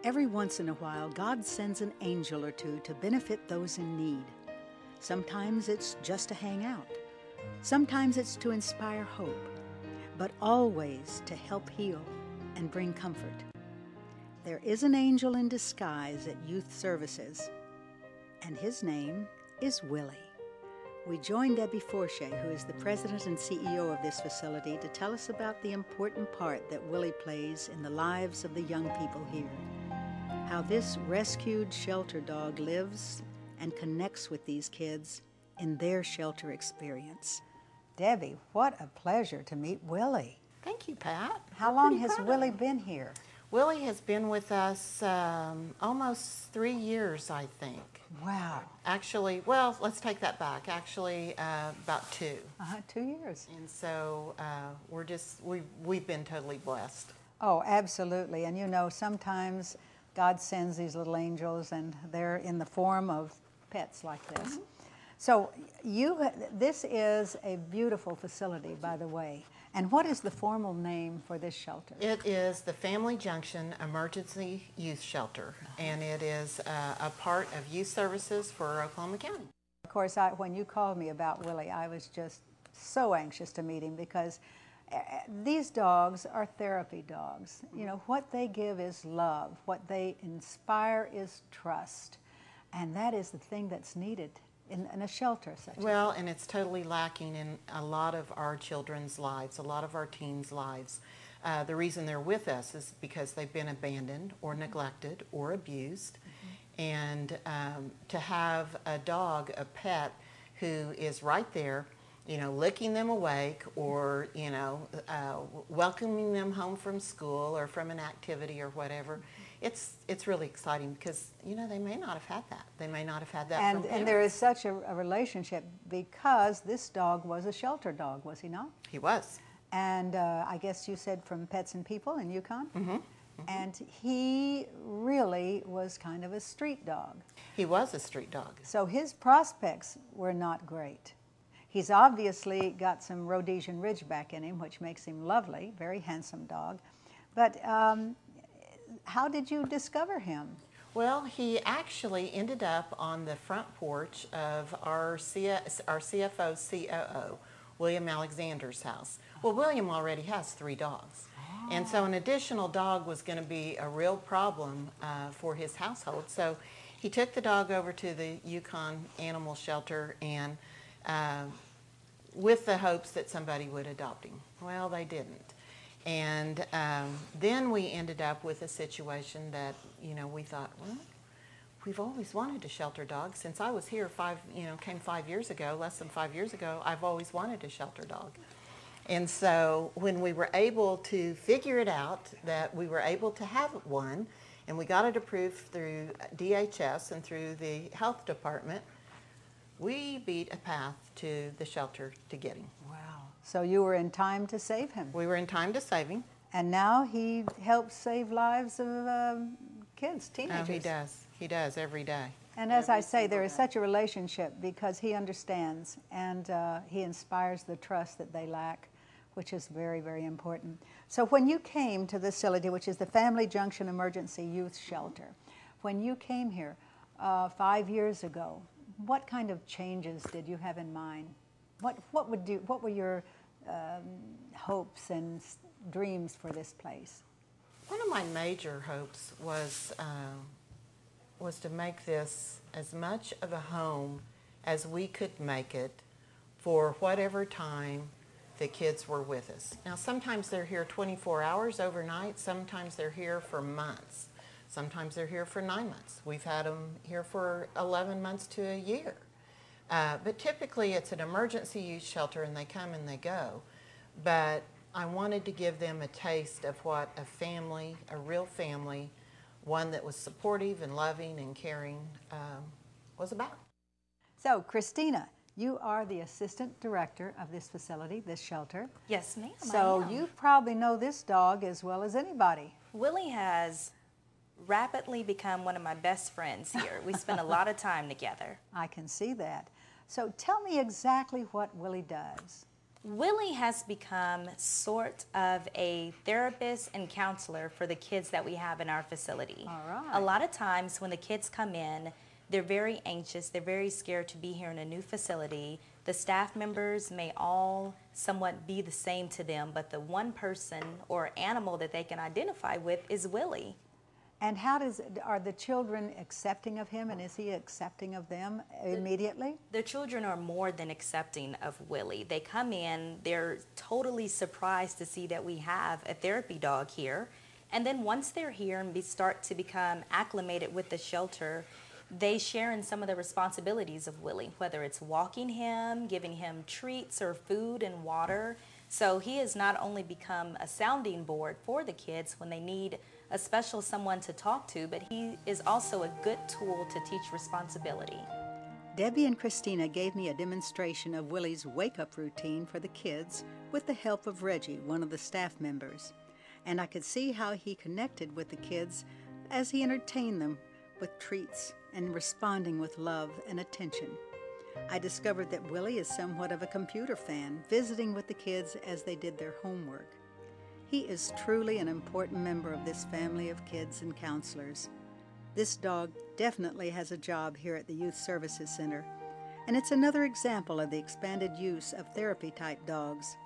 Every once in a while, God sends an angel or two to benefit those in need. Sometimes it's just to hang out. Sometimes it's to inspire hope, but always to help heal and bring comfort. There is an angel in disguise at Youth Services, and his name is Willie. We join Debbie Forche, who is the president and CEO of this facility, to tell us about the important part that Willie plays in the lives of the young people here. How this rescued shelter dog lives and connects with these kids in their shelter experience. Debbie, what a pleasure to meet Willie. Thank you, Pat. How long has Willie been here? Willie has been with us almost 3 years, I think. Wow. Actually, well, let's take that back. Actually, about 2. 2 years. And so we've been totally blessed. Oh, absolutely. And you know, sometimes God sends these little angels, and they're in the form of pets like this. Mm-hmm. So this is a beautiful facility, by the way. And what is the formal name for this shelter? It is the Family Junction Emergency Youth Shelter, and it is a part of Youth Services for Oklahoma County. Of course, when you called me about Willie, I was just so anxious to meet him because these dogs are therapy dogs. You know, what they give is love. What they inspire is trust. And that is the thing that's needed in a shelter such as. Well, and it's totally lacking in a lot of our children's lives, a lot of our teens' lives. The reason they're with us is because they've been abandoned or neglected or abused. Mm-hmm. And to have a dog, a pet, who is right there, you know, licking them awake or, you know, welcoming them home from school or from an activity or whatever, it's really exciting because, you know, they may not have had that. They may not have had that from parents. And there is such a relationship because this dog was a shelter dog, was he not? He was. And I guess you said from Pets and People in Yukon? Mm-hmm. Mm-hmm. And he really was kind of a street dog. He was a street dog. So his prospects were not great. He's obviously got some Rhodesian Ridgeback in him, which makes him lovely, very handsome dog. But how did you discover him? Well, he actually ended up on the front porch of our CFO COO, William Alexander's house. Well, William already has 3 dogs. Oh. And so an additional dog was going to be a real problem for his household. So he took the dog over to the Yukon Animal Shelter and with the hopes that somebody would adopt him. Well, they didn't. And then we ended up with a situation that, you know, we thought, well, we've always wanted a shelter dog. Since I was here came 5 years ago, less than 5 years ago, I've always wanted a shelter dog. And so when we were able to figure it out that we were able to have one, and we got it approved through DHS and through the health department, we beat a path to the shelter to get him. Wow. So you were in time to save him. We were in time to save him. And now he helps save lives of kids, teenagers. Oh, he does. He does every day. And as I say, there is such a relationship because he understands and he inspires the trust that they lack, which is very, very important. So when you came to this facility, which is the Family Junction Emergency Youth Shelter, when you came here 5 years ago, what kind of changes did you have in mind? What were your hopes and dreams for this place? One of my major hopes was to make this as much of a home as we could make it for whatever time the kids were with us. Now, sometimes they're here 24 hours overnight. Sometimes they're here for months. Sometimes they're here for 9 months. We've had them here for 11 months to a year. But typically it's an emergency youth shelter and they come and they go. But I wanted to give them a taste of what a family, a real family, one that was supportive and loving and caring, was about. So, Christina, you are the assistant director of this facility, this shelter. Yes, ma'am. So you probably know this dog as well as anybody. Willie has rapidly become one of my best friends here. We spend a lot of time together. I can see that. So tell me exactly what Willie does. Willie has become sort of a therapist and counselor for the kids that we have in our facility. All right. A lot of times when the kids come in, they're very anxious, they're very scared to be here in a new facility. The staff members may all somewhat be the same to them, but the one person or animal that they can identify with is Willie. And are the children accepting of him, and is he accepting of them immediately? The children are more than accepting of Willie. They come in, they're totally surprised to see that we have a therapy dog here. And then once they're here and start to become acclimated with the shelter, they share in some of the responsibilities of Willie, whether it's walking him, giving him treats or food and water. So he has not only become a sounding board for the kids when they need a special someone to talk to, but he is also a good tool to teach responsibility. Debbie and Christina gave me a demonstration of Willie's wake-up routine for the kids with the help of Reggie, one of the staff members. And I could see how he connected with the kids as he entertained them with treats and responding with love and attention. I discovered that Willie is somewhat of a computer fan, visiting with the kids as they did their homework. He is truly an important member of this family of kids and counselors. This dog definitely has a job here at the Youth Services Center, and it's another example of the expanded use of therapy-type dogs.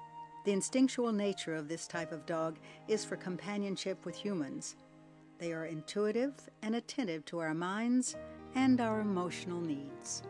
The instinctual nature of this type of dog is for companionship with humans. They are intuitive and attentive to our minds and our emotional needs.